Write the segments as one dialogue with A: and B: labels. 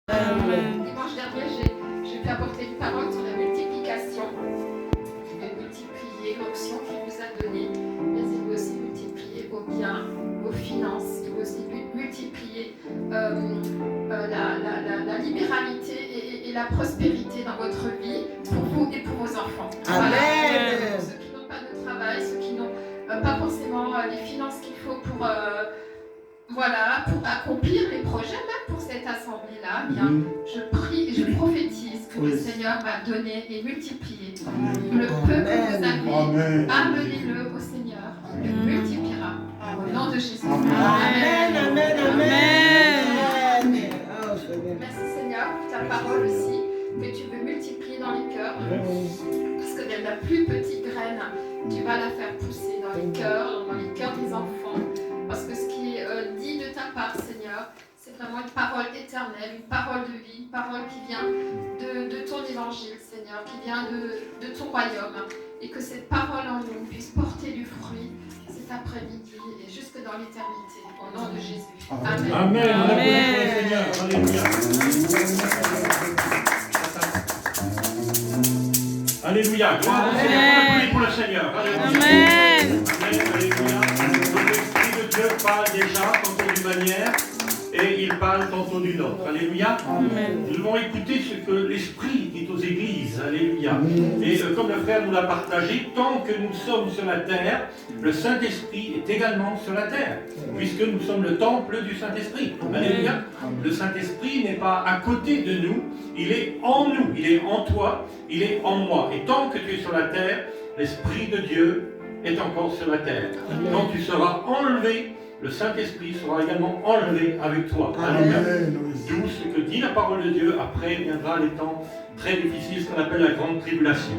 A: Dimanche dernier, j'ai pu apporter une parole sur la multiplication, de multiplier l'onction qu'il vous a donnée, mais il veut aussi multiplier vos biens, vos finances, il veut aussi multiplier la libéralité et la prospérité dans votre vie, pour vous et pour vos enfants.
B: Amen.
A: Voilà. Ceux qui n'ont pas de travail, ceux qui n'ont pas forcément les finances qu'il faut pour accomplir les projets, même pour cette assemblée-là, je prie et je prophétise que le Seigneur va donner et multiplier. Le peu que vous avez, amenez-le au Seigneur. Il le multipliera. Au nom de Jésus.
B: Amen, amen, amen.
A: Merci Seigneur pour ta parole aussi, que tu veux multiplier dans les cœurs. Parce que même la plus petite graine, tu vas la faire pousser dans les cœurs des enfants. Parce que ce qui est dit de ta part, Seigneur, c'est vraiment une parole éternelle, une parole de vie, une parole qui vient de ton évangile, Seigneur, qui vient de ton royaume. Et que cette parole en nous puisse porter du fruit cet après-midi et jusque dans l'éternité. Au nom de Jésus. Amen.
C: Amen. Amen. Seigneur. Alléluia. Alléluia. Gloire au Seigneur. Pour le Seigneur. Alléluia.
D: Amen.
C: Amen. Alléluia. L'Esprit de Dieu parle déjà tantôt d'une manière et il parle tantôt d'une autre. Alléluia.
D: Amen.
C: Nous devons écouter ce que l'Esprit dit aux églises. Alléluia. Et comme le frère nous l'a partagé, tant que nous sommes sur la terre, le Saint-Esprit est également sur la terre, puisque nous sommes le temple du Saint-Esprit. Alléluia. Le Saint-Esprit n'est pas à côté de nous, il est en nous, il est en toi, il est en moi. Et tant que tu es sur la terre, l'Esprit de Dieu est encore sur la terre. Quand tu seras enlevé, le Saint-Esprit sera également enlevé avec toi. Alléluia. D'où ce que dit la parole de Dieu. Après viendra les temps très difficiles, ce qu'on appelle la grande tribulation.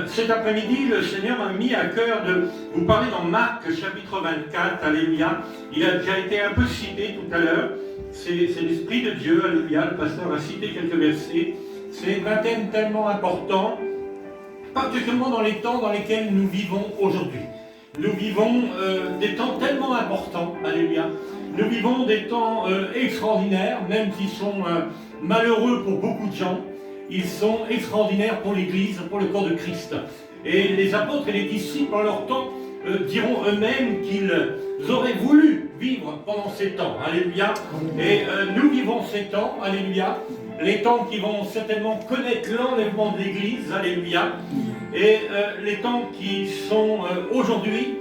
C: Cet après-midi, le Seigneur m'a mis à cœur de vous parler dans Marc chapitre 24. Alléluia. Il a déjà été un peu cité tout à l'heure. C'est l'Esprit de Dieu. Alléluia. Le pasteur a cité quelques versets. C'est un thème tellement important, particulièrement dans les temps dans lesquels nous vivons aujourd'hui. Nous vivons des temps tellement importants, alléluia. Nous vivons des temps extraordinaires, même s'ils sont malheureux pour beaucoup de gens. Ils sont extraordinaires pour l'Église, pour le corps de Christ. Et les apôtres et les disciples, en leur temps, diront eux-mêmes qu'ils auraient voulu vivre pendant ces temps, alléluia. Et nous vivons ces temps, alléluia. Les temps qui vont certainement connaître l'enlèvement de l'Église, alléluia. Et les temps qui sont aujourd'hui,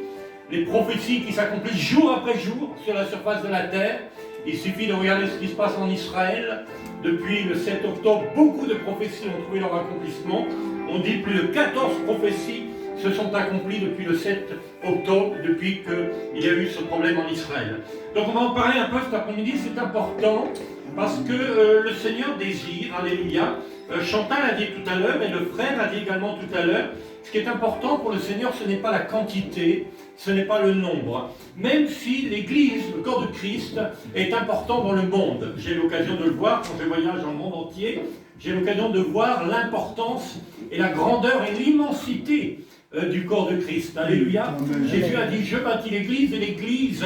C: les prophéties qui s'accomplissent jour après jour sur la surface de la terre. Il suffit de regarder ce qui se passe en Israël. Depuis le 7 octobre, beaucoup de prophéties ont trouvé leur accomplissement. On dit plus de 14 prophéties se sont accomplies depuis le 7 octobre, depuis qu'il y a eu ce problème en Israël. Donc on va en parler un peu cet après-midi, c'est important, parce que le Seigneur désire, alléluia. Chantal a dit tout à l'heure, et le frère a dit également tout à l'heure, ce qui est important pour le Seigneur, ce n'est pas la quantité, ce n'est pas le nombre. Même si l'Église, le corps de Christ, est important dans le monde. J'ai l'occasion de le voir quand je voyage dans le monde entier. J'ai l'occasion de voir l'importance et la grandeur et l'immensité du corps de Christ. Alléluia. Jésus a dit, je bâtis l'Église et l'Église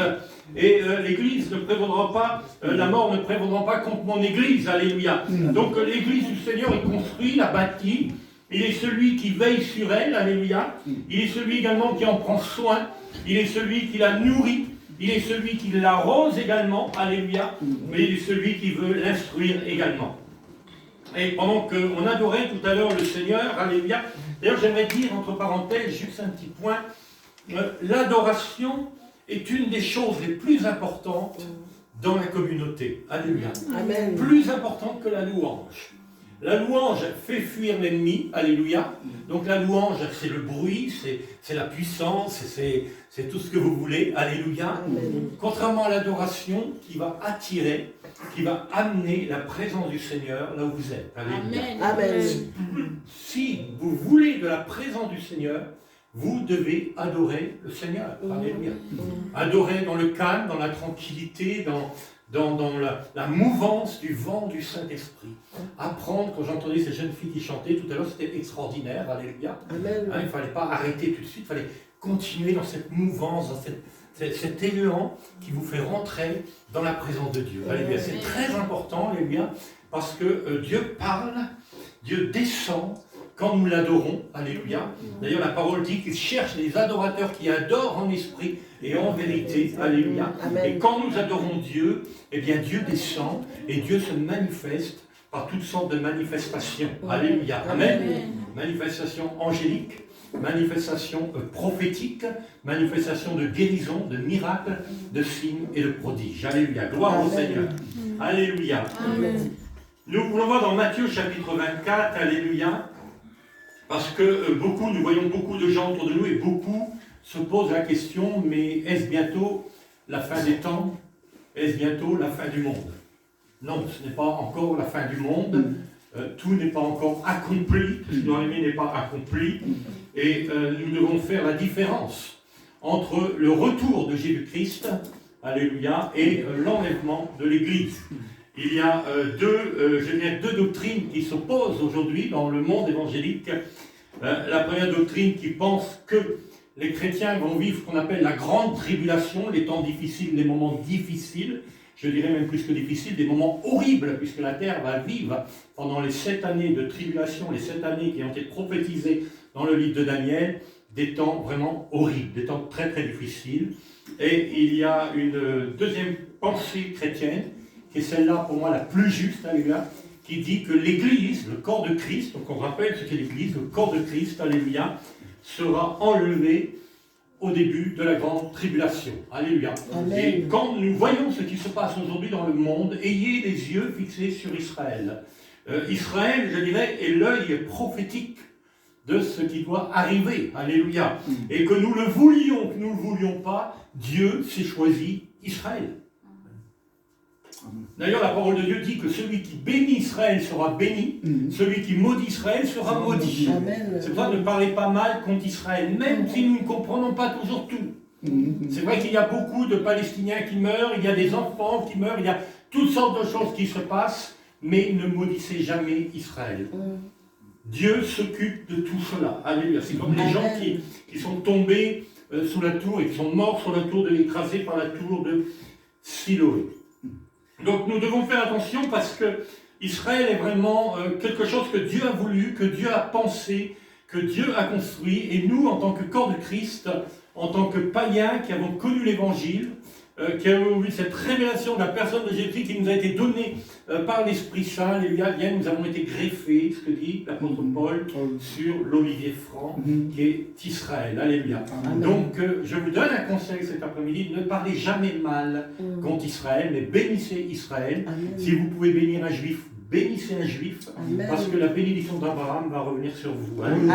C: ne prévaudra pas, la mort ne prévaudra pas contre mon Église. Alléluia. Donc l'Église du Seigneur est construite, la bâtie. Il est celui qui veille sur elle, alléluia. Il est celui également qui en prend soin. Il est celui qui la nourrit. Il est celui qui l'arrose également, alléluia. Mais il est celui qui veut l'instruire également. Et pendant qu'on adorait tout à l'heure le Seigneur, alléluia. D'ailleurs, j'aimerais dire, entre parenthèses, juste un petit point. L'adoration est une des choses les plus importantes dans la communauté. Alléluia. Amen. Plus importante que la louange. La louange fait fuir l'ennemi, alléluia. Donc la louange, c'est le bruit, c'est la puissance, c'est tout ce que vous voulez, alléluia. Amen. Contrairement à l'adoration qui va attirer, qui va amener la présence du Seigneur là où vous êtes. Alléluia.
B: Amen. Amen.
C: Si vous voulez de la présence du Seigneur, vous devez adorer le Seigneur. Alléluia. Adorer dans le calme, dans la tranquillité, dans la mouvance du vent du Saint-Esprit. Apprendre, quand j'entendais ces jeunes filles qui chantaient tout à l'heure, c'était extraordinaire, alléluia. Amen. Il ne fallait pas arrêter tout de suite, il fallait continuer dans cette mouvance, dans cet élan qui vous fait rentrer dans la présence de Dieu. Alléluia. C'est très important, alléluia, parce que Dieu parle, Dieu descend quand nous l'adorons. Alléluia. D'ailleurs, la parole dit qu'il cherche les adorateurs qui adorent en esprit et en vérité. Alléluia. Et quand nous adorons Dieu, eh bien Dieu descend et Dieu se manifeste par toutes sortes de manifestations. Alléluia. Amen. Manifestations angéliques, manifestations prophétiques, manifestations de guérison, de miracles, de signes et de prodiges. Alléluia. Gloire au Seigneur. Alléluia.
B: Amen.
C: Nous voulons voir dans Matthieu chapitre 24, alléluia, parce que nous voyons beaucoup de gens autour de nous et beaucoup se posent la question, mais est-ce bientôt la fin des temps? Est-ce bientôt la fin du monde? Non, ce n'est pas encore la fin du monde. Tout n'est pas encore accompli. Tout ce qui doit arriver n'est pas accompli. Et nous devons faire la différence entre le retour de Jésus-Christ, alléluia, et l'enlèvement de l'Église. Il y a deux doctrines qui s'opposent aujourd'hui dans le monde évangélique. La première doctrine qui pense que les chrétiens vont vivre ce qu'on appelle la grande tribulation, les temps difficiles, les moments difficiles, je dirais même plus que difficiles, des moments horribles, puisque la terre va vivre pendant les 7 années de tribulation, les 7 années qui ont été prophétisées dans le livre de Daniel, des temps vraiment horribles, des temps très très difficiles. Et il y a une deuxième pensée chrétienne, qui est celle-là pour moi la plus juste, alléluia, qui dit que l'Église, le corps de Christ, donc on rappelle ce qu'est l'Église, le corps de Christ, alléluia, sera enlevé au début de la grande tribulation. Alléluia. Amen. Et quand nous voyons ce qui se passe aujourd'hui dans le monde, ayez les yeux fixés sur Israël. Israël, je dirais, est l'œil prophétique de ce qui doit arriver. Alléluia. Et que nous le voulions, que nous ne le voulions pas, Dieu s'est choisi Israël. D'ailleurs, la parole de Dieu dit que celui qui bénit Israël sera béni, celui qui maudit Israël sera maudit. C'est pour ça que ne parlez pas mal contre Israël, même si nous ne comprenons pas toujours tout. C'est vrai qu'il y a beaucoup de Palestiniens qui meurent, il y a des enfants qui meurent, il y a toutes sortes de choses qui se passent, mais ne maudissez jamais Israël. Dieu s'occupe de tout cela. Alléluia. C'est comme les gens qui sont tombés sous la tour et qui sont morts sur la tour, écrasés par la tour de Siloé. Donc nous devons faire attention parce que Israël est vraiment quelque chose que Dieu a voulu, que Dieu a pensé, que Dieu a construit. Et nous, en tant que corps de Christ, en tant que païens qui avons connu l'Évangile, qui avons vu cette révélation de la personne de Jésus qui nous a été donnée par l'Esprit Saint, alléluia, bien nous avons été greffés, ce que dit l'apôtre Paul, sur l'olivier franc qui est Israël. Alléluia. Amen. Donc je vous donne un conseil cet après-midi, ne parlez jamais mal contre Israël, mais bénissez Israël. Amen. Si vous pouvez bénir un juif, bénissez un juif, parce que la bénédiction d'Abraham va revenir sur vous. Amen.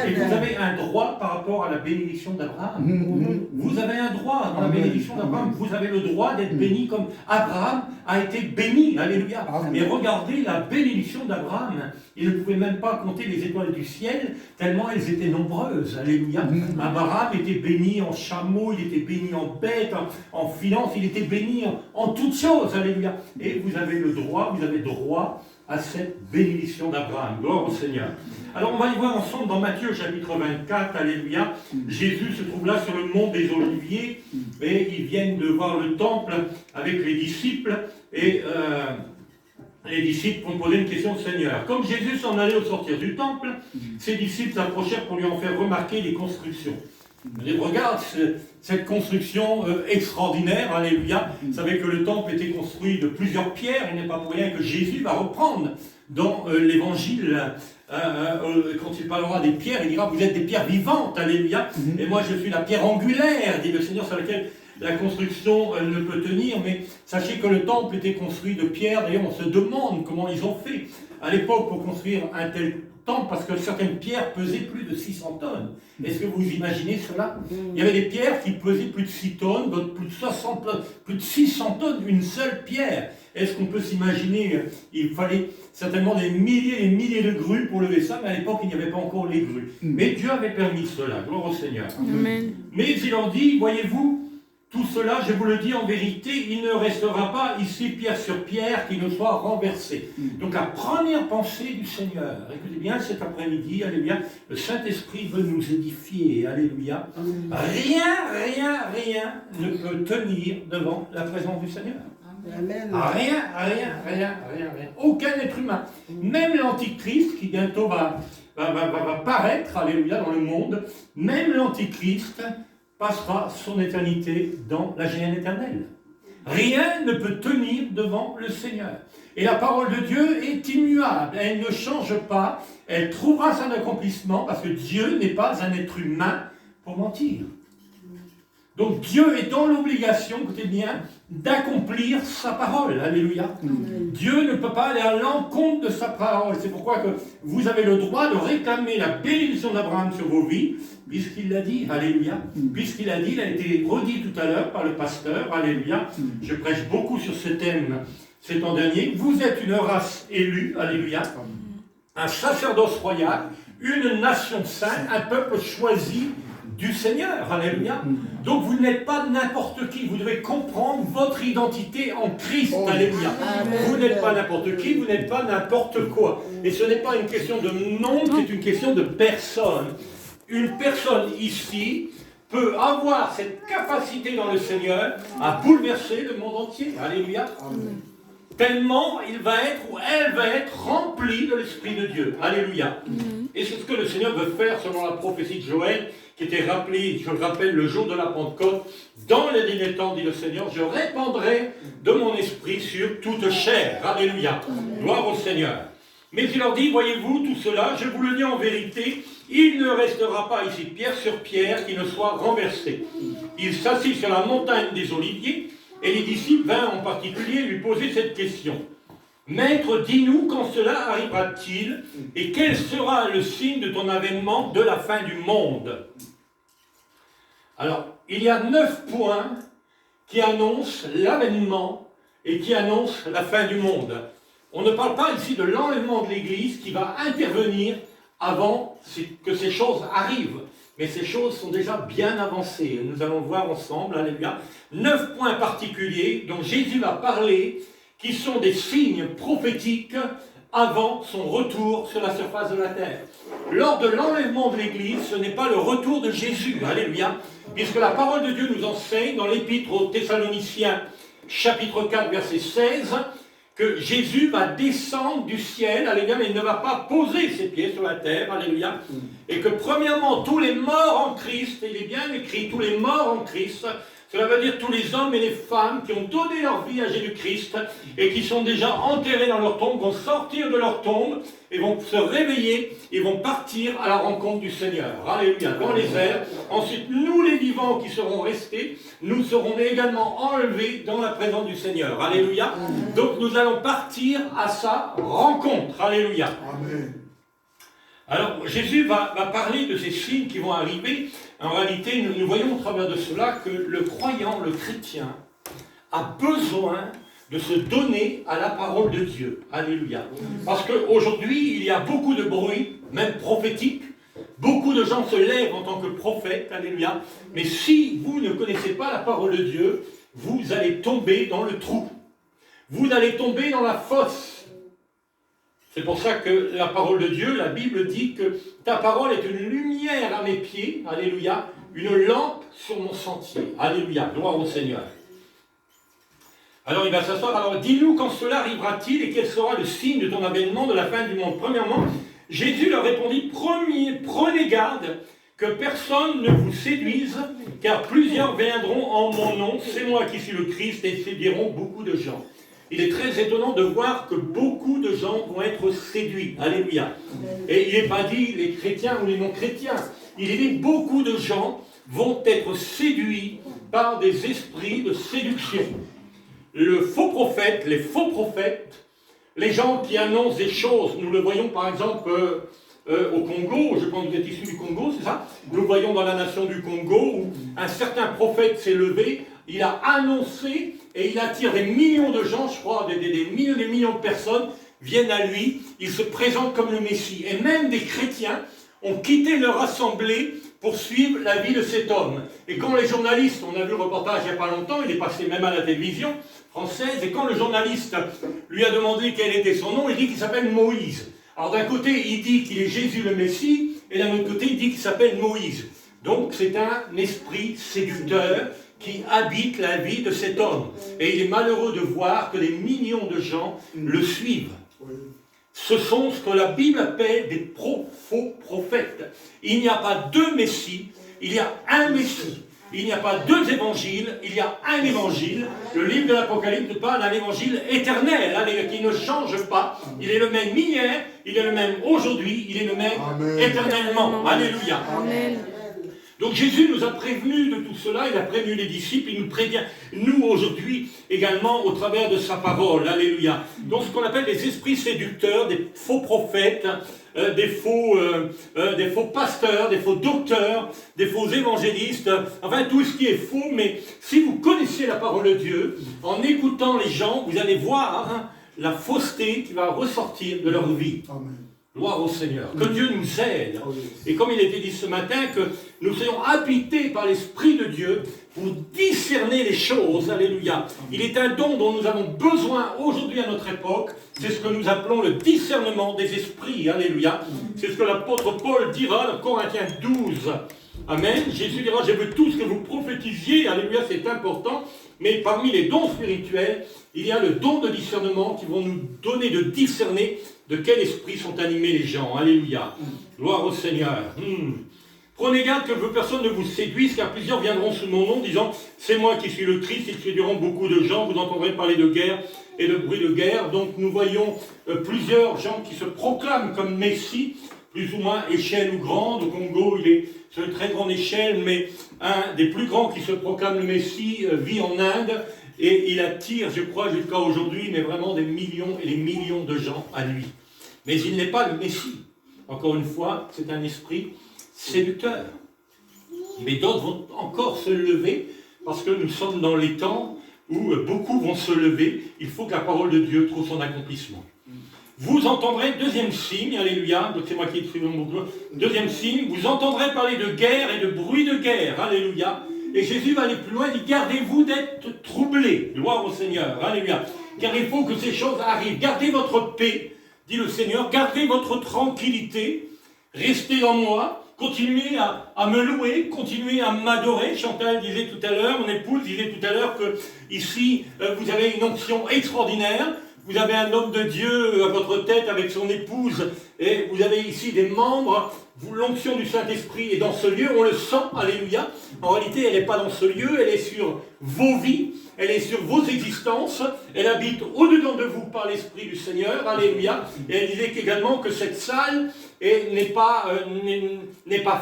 C: Et vous avez un droit par rapport à la bénédiction d'Abraham. Vous avez un droit dans la bénédiction d'Abraham. Vous avez le droit d'être béni comme Abraham a été béni. Alléluia. Mais regardez la bénédiction d'Abraham. Il ne pouvait même pas compter les étoiles du ciel, tellement elles étaient nombreuses. Alléluia. Abraham était béni en chameaux, il était béni en bêtes, en finances, il était béni en toutes choses. Alléluia. Et vous avez le droit, vous avez droit à cette bénédiction d'Abraham. Gloire au Seigneur. Alors on va y voir ensemble dans Matthieu chapitre 24, alléluia. Jésus se trouve là sur le mont des Oliviers et ils viennent de voir le temple avec les disciples et les disciples vont poser une question au Seigneur. Comme Jésus s'en allait au sortir du temple, ses disciples s'approchèrent pour lui en faire remarquer les constructions. Et regarde cette construction extraordinaire, alléluia. Vous savez que le temple était construit de plusieurs pierres, il n'est pas pour rien que Jésus va reprendre dans l'évangile, quand il parlera des pierres, il dira vous êtes des pierres vivantes, alléluia. Et moi je suis la pierre angulaire, dit le Seigneur, sur laquelle la construction ne peut tenir, mais sachez que le temple était construit de pierres, d'ailleurs on se demande comment ils ont fait à l'époque pour construire un tel temple, parce que certaines pierres pesaient plus de 600 tonnes. Est-ce que vous imaginez cela? Il y avait des pierres qui pesaient plus de 6 tonnes, d'autres plus de 60 tonnes, plus de 600 tonnes, une seule pierre. Est-ce qu'on peut s'imaginer? Il fallait certainement des milliers et milliers de grues pour lever ça, mais à l'époque il n'y avait pas encore les grues. Mais Dieu avait permis cela, gloire au Seigneur.
B: Amen.
C: Mais il leur dit, voyez-vous, tout cela, je vous le dis en vérité, il ne restera pas ici pierre sur pierre qui ne soit renversé. Donc la première pensée du Seigneur, écoutez bien cet après-midi, alléluia, le Saint-Esprit veut nous édifier, alléluia. Rien ne peut tenir devant la présence du Seigneur.
B: Amen.
C: Rien. Aucun être humain. Même l'Antichrist qui bientôt va paraître, alléluia, dans le monde, même l'Antichrist passera son éternité dans la géhenne éternelle. Rien ne peut tenir devant le Seigneur. Et la parole de Dieu est immuable, elle ne change pas, elle trouvera son accomplissement parce que Dieu n'est pas un être humain pour mentir. Donc Dieu est dans l'obligation, écoutez bien, d'accomplir sa parole. Alléluia. Dieu ne peut pas aller à l'encontre de sa parole. C'est pourquoi que vous avez le droit de réclamer la bénédiction d'Abraham sur vos vies, puisqu'il l'a dit. Alléluia. Puisqu'il a dit, il a été redit tout à l'heure par le pasteur. Alléluia. Je prêche beaucoup sur ce thème ces temps derniers. Vous êtes une race élue. Alléluia. Un sacerdoce royal, une nation sainte, un peuple choisi du Seigneur, alléluia. Donc vous n'êtes pas n'importe qui, vous devez comprendre votre identité en Christ, alléluia. Vous n'êtes pas n'importe qui, vous n'êtes pas n'importe quoi. Et ce n'est pas une question de nombre, c'est une question de personne. Une personne ici peut avoir cette capacité dans le Seigneur à bouleverser le monde entier, alléluia. Tellement il va être ou elle va être remplie de l'Esprit de Dieu, alléluia. Et c'est ce que le Seigneur veut faire selon la prophétie de Joël, qui était rappelée, je le rappelle, le jour de la Pentecôte. Dans les derniers temps, dit le Seigneur, je répandrai de mon esprit sur toute chair. Alléluia. Gloire au Seigneur. Mais il leur dit, voyez-vous, tout cela, je vous le dis en vérité, il ne restera pas ici pierre sur pierre qui ne soit renversé. Il s'assit sur la montagne des Oliviers, et les disciples vinrent en particulier lui poser cette question. Maître, dis-nous quand cela arrivera-t-il et quel sera le signe de ton avènement de la fin du monde? Alors, il y a 9 points qui annoncent l'avènement et qui annoncent la fin du monde. On ne parle pas ici de l'enlèvement de l'Église qui va intervenir avant que ces choses arrivent. Mais ces choses sont déjà bien avancées. Nous allons voir ensemble, alléluia, 9 points particuliers dont Jésus va parler, qui sont des signes prophétiques avant son retour sur la surface de la terre. Lors de l'enlèvement de l'Église, ce n'est pas le retour de Jésus, alléluia, puisque la parole de Dieu nous enseigne dans l'Épître aux Thessaloniciens, chapitre 4, verset 16, que Jésus va descendre du ciel, alléluia, mais il ne va pas poser ses pieds sur la terre, alléluia, et que premièrement, tous les morts en Christ, il est bien écrit, tous les morts en Christ, cela veut dire tous les hommes et les femmes qui ont donné leur vie à Jésus-Christ et qui sont déjà enterrés dans leur tombe, vont sortir de leur tombe et vont se réveiller et vont partir à la rencontre du Seigneur. Alléluia, dans les airs. Ensuite, nous les vivants qui serons restés, nous serons également enlevés dans la présence du Seigneur. Alléluia. Donc nous allons partir à sa rencontre. Alléluia. Amen. Alors, Jésus va parler de ces signes qui vont arriver. En réalité, nous voyons au travers de cela que le croyant, le chrétien, a besoin de se donner à la parole de Dieu. Alléluia. Parce qu'aujourd'hui, il y a beaucoup de bruit, même prophétique. Beaucoup de gens se lèvent en tant que prophètes. Alléluia. Mais si vous ne connaissez pas la parole de Dieu, vous allez tomber dans le trou. Vous allez tomber dans la fosse. C'est pour ça que la parole de Dieu, la Bible dit que ta parole est une lumière à mes pieds, alléluia, une lampe sur mon sentier, alléluia, gloire au Seigneur. Alors il va s'asseoir, alors dis-nous quand cela arrivera-t-il et quel sera le signe de ton avènement de la fin du monde. Premièrement, Jésus leur répondit, prenez garde que personne ne vous séduise, car plusieurs viendront en mon nom, c'est moi qui suis le Christ, et séduiront beaucoup de gens. Il est très étonnant de voir que beaucoup de gens vont être séduits. Alléluia. Et il n'est pas dit les chrétiens ou les non-chrétiens. Il est dit beaucoup de gens vont être séduits par des esprits de séduction. Le faux prophète, les faux prophètes, les gens qui annoncent des choses, nous le voyons par exemple au Congo, je pense que vous êtes issus du Congo, c'est ça? Nous le voyons dans la nation du Congo où un certain prophète s'est levé, il a annoncé et il attire des millions de gens, je crois, des millions de personnes viennent à lui, il se présente comme le Messie. Et même des chrétiens ont quitté leur assemblée pour suivre la vie de cet homme. Et quand les journalistes, on a vu le reportage il n'y a pas longtemps, il est passé même à la télévision française, et quand le journaliste lui a demandé quel était son nom, il dit qu'il s'appelle Moïse. Alors d'un côté, il dit qu'il est Jésus le Messie, et d'un autre côté, il dit qu'il s'appelle Moïse. Donc c'est un esprit séducteur qui habite la vie de cet homme. Et il est malheureux de voir que des millions de gens le suivent. Ce sont ce que la Bible appelle des faux prophètes. Il n'y a pas deux Messies, il y a un Messie. Il n'y a pas deux évangiles, il y a un évangile. Le livre de l'Apocalypse parle d'un évangile éternel, qui ne change pas. Il est le même hier, il est le même aujourd'hui, il est le même éternellement. Alléluia. Amen. Donc Jésus nous a prévenus de tout cela, il a prévenu les disciples, il nous prévient, nous aujourd'hui également au travers de sa parole, alléluia. Donc ce qu'on appelle des esprits séducteurs, des faux prophètes, des faux pasteurs, des faux docteurs, des faux évangélistes, enfin tout ce qui est faux, mais si vous connaissez la parole de Dieu, en écoutant les gens, vous allez voir la fausseté qui va ressortir de leur vie. Amen. Gloire au Seigneur. Que Dieu nous aide. Et comme il a été dit ce matin, que nous soyons habités par l'Esprit de Dieu pour discerner les choses. Alléluia. Il est un don dont nous avons besoin aujourd'hui à notre époque. C'est ce que nous appelons le discernement des esprits. Alléluia. C'est ce que l'apôtre Paul dira dans Corinthiens 12. Amen. Jésus dira, j'ai vu tout ce que vous prophétisiez. Alléluia, c'est important. Mais parmi les dons spirituels, il y a le don de discernement qui vont nous donner de discerner de quel esprit sont animés les gens. Alléluia. Gloire au Seigneur. Prenez garde que personne ne vous séduise, car plusieurs viendront sous mon nom, disant, c'est moi qui suis le Christ. Ils séduiront beaucoup de gens. Vous entendrez parler de guerre et de bruit de guerre. Donc nous voyons plusieurs gens qui se proclament comme Messie, plus ou moins échelle ou grande. Au Congo, il est sur une très grande échelle, mais un des plus grands qui se proclame le Messie vit en Inde. Et il attire, je crois, jusqu'à aujourd'hui, mais vraiment des millions et des millions de gens à lui. Mais il n'est pas le Messie. Encore une fois, c'est un esprit séducteur. Mais d'autres vont encore se lever, parce que nous sommes dans les temps où beaucoup vont se lever. Il faut que la parole de Dieu trouve son accomplissement. Vous entendrez, deuxième signe, alléluia, donc c'est moi qui écris mon bouquin, deuxième signe, vous entendrez parler de guerre et de bruit de guerre, alléluia. Et Jésus va aller plus loin, il dit, gardez-vous d'être troublés, gloire au Seigneur, alléluia. Car il faut que ces choses arrivent. Gardez votre paix, dit le Seigneur, gardez votre tranquillité, restez en moi, continuez à me louer, continuez à m'adorer. Chantal disait tout à l'heure, mon épouse disait tout à l'heure que ici, vous avez une onction extraordinaire. Vous avez un homme de Dieu à votre tête avec son épouse, et vous avez ici des membres, l'onction du Saint-Esprit est dans ce lieu, on le sent, alléluia. En réalité, elle n'est pas dans ce lieu, elle est sur vos vies, elle est sur vos existences, elle habite au-dedans de vous par l'Esprit du Seigneur, alléluia. Et elle disait également que cette salle n'est pas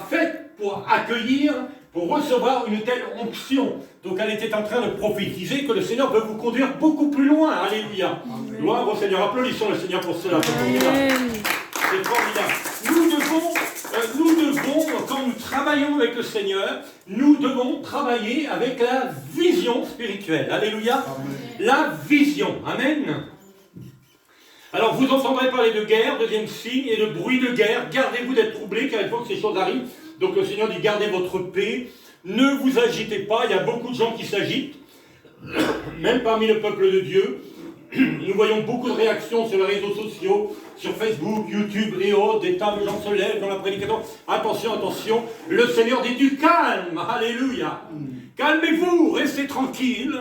C: faite pour accueillir, pour recevoir une telle onction. Donc elle était en train de prophétiser que le Seigneur veut vous conduire beaucoup plus loin. Alléluia. Gloire au Seigneur. Applaudissons le Seigneur pour cela. C'est formidable. Nous devons, quand nous travaillons avec le Seigneur, nous devons travailler avec la vision spirituelle. Alléluia. Amen. La vision. Amen. Alors vous entendrez parler de guerre, deuxième signe, et de bruit de guerre. Gardez-vous d'être troublés, car il faut que ces choses arrivent. Donc le Seigneur dit, gardez votre paix, ne vous agitez pas. Il y a beaucoup de gens qui s'agitent, même parmi le peuple de Dieu. Nous voyons beaucoup de réactions sur les réseaux sociaux, sur Facebook, YouTube et autres. Des tas de gens se lèvent dans la prédication. Attention, attention, le Seigneur dit du calme, alléluia. Calmez-vous, restez tranquille.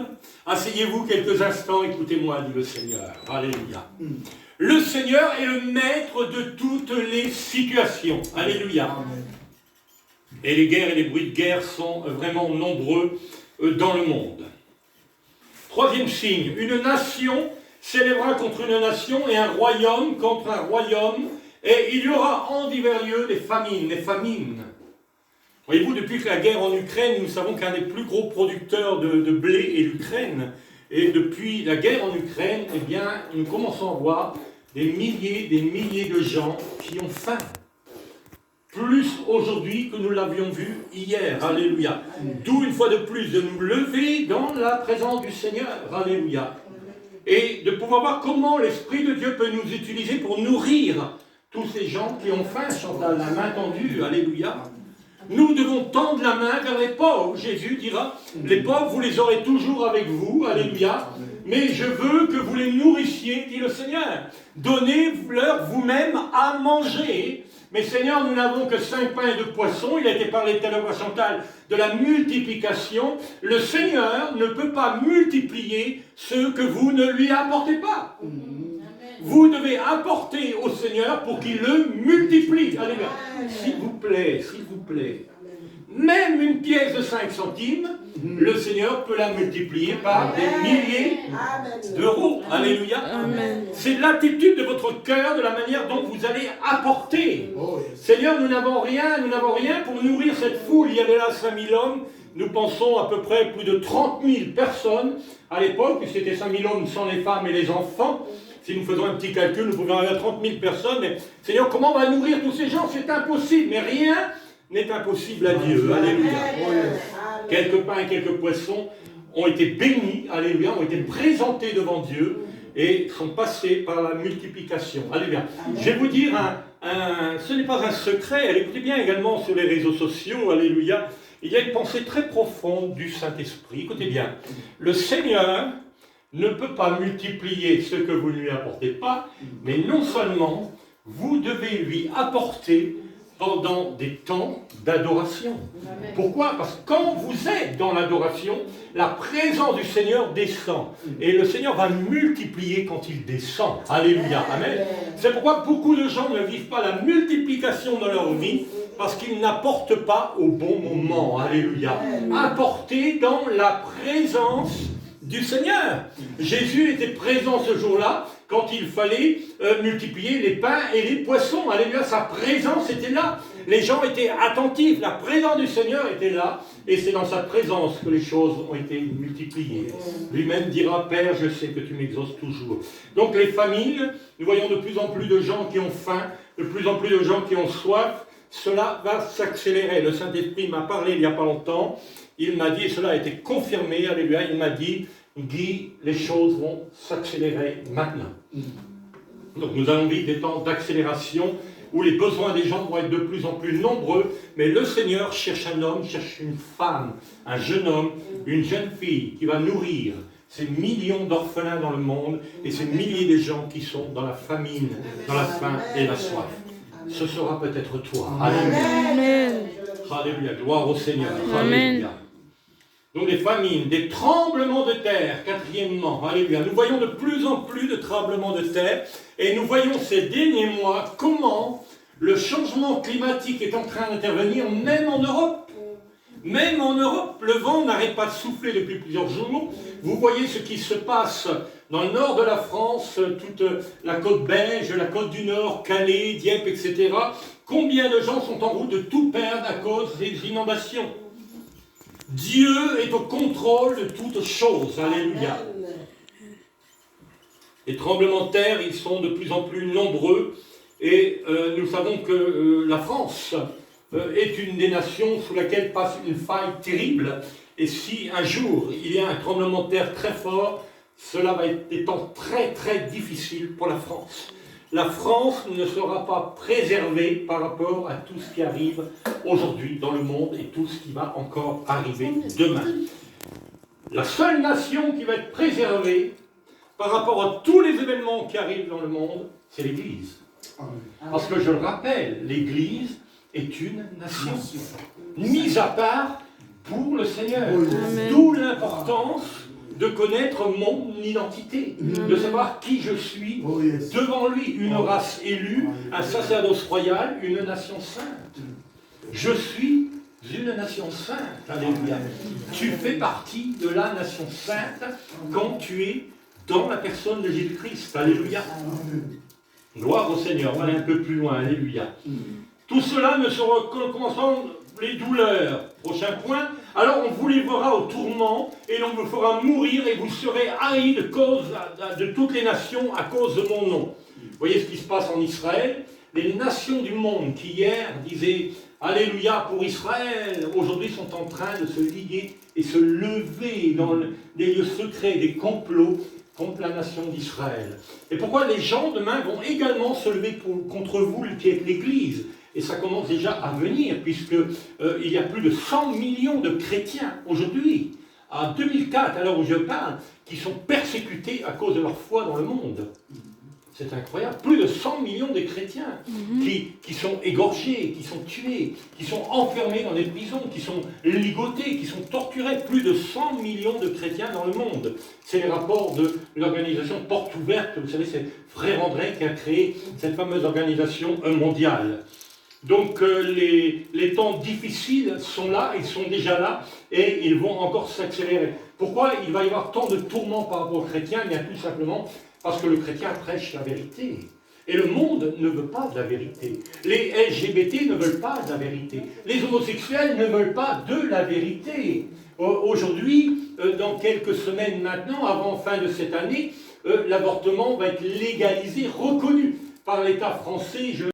C: Asseyez-vous quelques instants, écoutez-moi, dit le Seigneur, alléluia. Le Seigneur est le maître de toutes les situations, alléluia. Amen. Et les guerres et les bruits de guerre sont vraiment nombreux dans le monde. Troisième signe, une nation s'élèvera contre une nation et un royaume contre un royaume, et il y aura en divers lieux des famines, Voyez-vous, depuis que la guerre en Ukraine, nous savons qu'un des plus gros producteurs de blé est l'Ukraine. Et depuis la guerre en Ukraine, eh bien, nous commençons à voir des milliers de gens qui ont faim. Plus aujourd'hui que nous l'avions vu hier. Alléluia. D'où une fois de plus de nous lever dans la présence du Seigneur. Alléluia. Et de pouvoir voir comment l'Esprit de Dieu peut nous utiliser pour nourrir tous ces gens qui ont faim. Chantal, la main tendue. Alléluia. Nous devons tendre la main vers les pauvres. Jésus dira, les pauvres, vous les aurez toujours avec vous, alléluia, mais je veux que vous les nourrissiez, dit le Seigneur. Donnez-leur vous-même à manger. Mais Seigneur, nous n'avons que 5 pains et 2 poissons. Il a été parlé tout à l'heure à Chantal de la multiplication. Le Seigneur ne peut pas multiplier ce que vous ne lui apportez pas. Vous devez apporter au Seigneur pour qu'il le multiplie. Alléluia. S'il vous plaît, même une pièce de 5 centimes, le Seigneur peut la multiplier par des milliers d'euros. Alléluia. C'est l'attitude de votre cœur, de la manière dont vous allez apporter. Seigneur, nous n'avons rien pour nourrir cette foule. Il y avait là 5000 hommes. Nous pensons à peu près plus de 30 000 personnes à l'époque, puisque c'était 5000 hommes sans les femmes et les enfants. Si nous faisons un petit calcul, nous pouvons arriver à 30 000 personnes. Mais Seigneur, comment on va nourrir tous ces gens? C'est impossible. Mais rien n'est impossible à Dieu. Alléluia. Quelques pains et quelques poissons ont été bénis, alléluia, ont été présentés devant Dieu et sont passés par la multiplication. Alléluia. Je vais vous dire, ce n'est pas un secret, écoutez bien également sur les réseaux sociaux, alléluia, il y a une pensée très profonde du Saint-Esprit. Écoutez bien, le Seigneur ne peut pas multiplier ce que vous ne lui apportez pas, mais non seulement vous devez lui apporter pendant des temps d'adoration. Pourquoi? Parce que quand vous êtes dans l'adoration, la présence du Seigneur descend. Et le Seigneur va multiplier quand il descend. Alléluia. Amen. C'est pourquoi beaucoup de gens ne vivent pas la multiplication dans leur vie, parce qu'ils n'apportent pas au bon moment. Alléluia. Apporter dans la présence du Seigneur. Jésus était présent ce jour-là quand il fallait multiplier les pains et les poissons. Alléluia, sa présence était là. Les gens étaient attentifs. La présence du Seigneur était là. Et c'est dans sa présence que les choses ont été multipliées. Lui-même dira, Père, je sais que tu m'exauces toujours. Donc les familles, nous voyons de plus en plus de gens qui ont faim, de plus en plus de gens qui ont soif. Cela va s'accélérer. Le Saint-Esprit m'a parlé il n'y a pas longtemps. Il m'a dit, et cela a été confirmé, alléluia, il m'a dit, Guy, les choses vont s'accélérer maintenant. Donc nous allons vivre des temps d'accélération où les besoins des gens vont être de plus en plus nombreux, mais le Seigneur cherche un homme, cherche une femme, un jeune homme, une jeune fille qui va nourrir ces millions d'orphelins dans le monde et ces milliers de gens qui sont dans la famine, dans la faim et la soif. Ce sera peut-être toi. Alléluia. Alléluia. Gloire au Seigneur. Alléluia. Donc des famines, des tremblements de terre, quatrièmement, alléluia. Nous voyons de plus en plus de tremblements de terre et nous voyons ces derniers mois comment le changement climatique est en train d'intervenir même en Europe. Même en Europe, le vent n'arrête pas de souffler depuis plusieurs jours. Vous voyez ce qui se passe dans le nord de la France, toute la côte belge, la côte du Nord, Calais, Dieppe, etc. Combien de gens sont en route de tout perdre à cause des inondations? Dieu est au contrôle de toutes choses. Alléluia. Les tremblements de terre, ils sont de plus en plus nombreux. Et nous savons que la France est une des nations sous laquelle passe une faille terrible. Et si un jour il y a un tremblement de terre très fort, cela va être des temps très très difficiles pour la France. La France ne sera pas préservée par rapport à tout ce qui arrive aujourd'hui dans le monde et tout ce qui va encore arriver demain. La seule nation qui va être préservée par rapport à tous les événements qui arrivent dans le monde, c'est l'Église. Parce que je le rappelle, l'Église est une nation mise à part pour le Seigneur. D'où l'importance de connaître mon identité, de savoir qui je suis devant lui, une race élue, un sacerdoce royal, une nation sainte. Je suis une nation sainte, alléluia. Tu fais partie de la nation sainte quand tu es dans la personne de Jésus-Christ, alléluia. Gloire au Seigneur, on va aller un peu plus loin, alléluia. Tout cela ne sera qu'en commençant les douleurs. Prochain point, alors on vous livrera au tourment et l'on vous fera mourir et vous serez haïs de toutes les nations à cause de mon nom. Vous voyez ce qui se passe en Israël? Les nations du monde qui hier disaient Alléluia pour Israël, aujourd'hui sont en train de se liguer et se lever dans des lieux secrets, des complots contre la nation d'Israël. Et pourquoi les gens demain vont également se lever contre vous qui êtes l'Église. Et ça commence déjà à venir, puisque il y a plus de 100 millions de chrétiens aujourd'hui, en 2004, à l'heure où je parle, qui sont persécutés à cause de leur foi dans le monde. C'est incroyable. Plus de 100 millions de chrétiens qui sont égorgés, qui sont tués, qui sont enfermés dans des prisons, qui sont ligotés, qui sont torturés. Plus de 100 millions de chrétiens dans le monde. C'est les rapports de l'organisation Porte Ouverte. Vous savez, c'est Frère André qui a créé cette fameuse organisation mondiale. Donc les temps difficiles sont là, ils sont déjà là, et ils vont encore s'accélérer. Pourquoi il va y avoir tant de tourments par rapport aux chrétiens? Bien tout simplement parce que le chrétien prêche la vérité. Et le monde ne veut pas de la vérité. Les LGBT ne veulent pas de la vérité. Les homosexuels ne veulent pas de la vérité. Aujourd'hui, dans quelques semaines maintenant, avant fin de cette année, l'avortement va être légalisé, reconnu par l'État français.